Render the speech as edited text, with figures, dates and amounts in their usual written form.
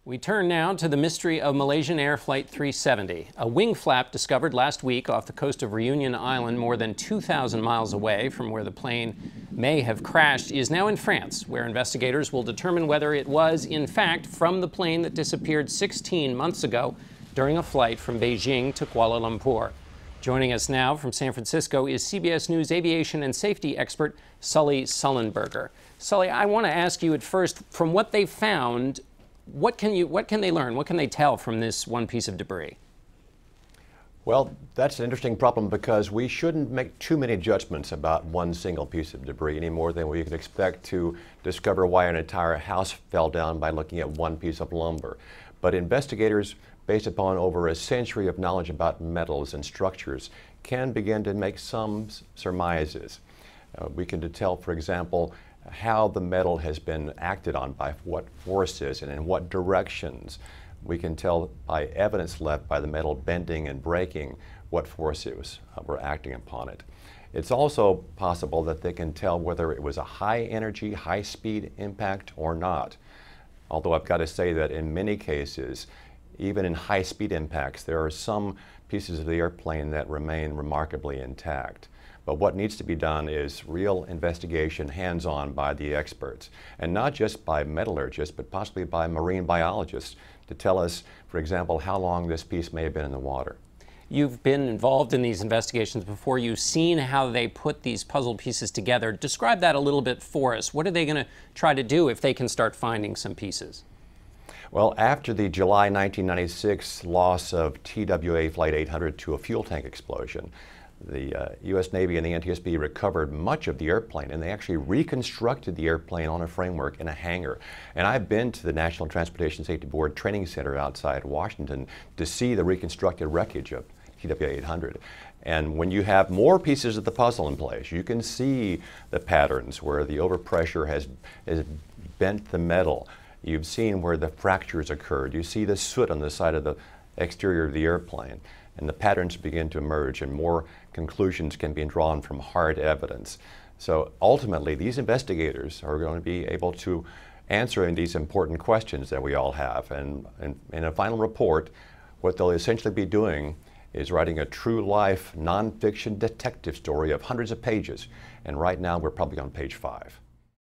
We turn now to the mystery of Malaysian Air Flight 370. A wing flap discovered last week off the coast of Réunion Island, more than 2,000 miles away from where the plane may have crashed, is now in France, where investigators will determine whether it was, in fact, from the plane that disappeared 16 months ago during a flight from Beijing to Kuala Lumpur. Joining us now from San Francisco is CBS News aviation and safety expert Sully Sullenberger. Sully, I want to ask you at first, from what they found, what can they learn? What can they tell from this one piece of debris? Well, that's an interesting problem because we shouldn't make too many judgments about one single piece of debris any more than we can expect to discover why an entire house fell down by looking at one piece of lumber. But investigators, based upon over a century of knowledge about metals and structures, can begin to make some surmises. We can tell, for example, how the metal has been acted on by what forces and in what directions. We can tell by evidence left by the metal bending and breaking what forces were acting upon it. It's also possible that they can tell whether it was a high energy, high speed impact or not. Although I've got to say that in many cases, even in high speed impacts, there are some pieces of the airplane that remain remarkably intact. But what needs to be done is real investigation, hands-on by the experts, and not just by metallurgists, but possibly by marine biologists to tell us, for example, how long this piece may have been in the water. You've been involved in these investigations before. You've seen how they put these puzzle pieces together. Describe that a little bit for us. What are they going to try to do if they can start finding some pieces? Well, after the July 1996 loss of TWA Flight 800 to a fuel tank explosion, the U.S. Navy and the NTSB recovered much of the airplane, and they actually reconstructed the airplane on a framework in a hangar. And I've been to the National Transportation Safety Board Training Center outside Washington to see the reconstructed wreckage of TWA 800. And when you have more pieces of the puzzle in place, you can see the patterns where the overpressure has bent the metal. You've seen where the fractures occurred. You see the soot on the side of the exterior of the airplane. And the patterns begin to emerge, and more conclusions can be drawn from hard evidence. So ultimately, these investigators are going to be able to answer these important questions that we all have. And in a final report, what they'll essentially be doing is writing a true-life, nonfiction detective story of hundreds of pages. And right now, we're probably on page 5.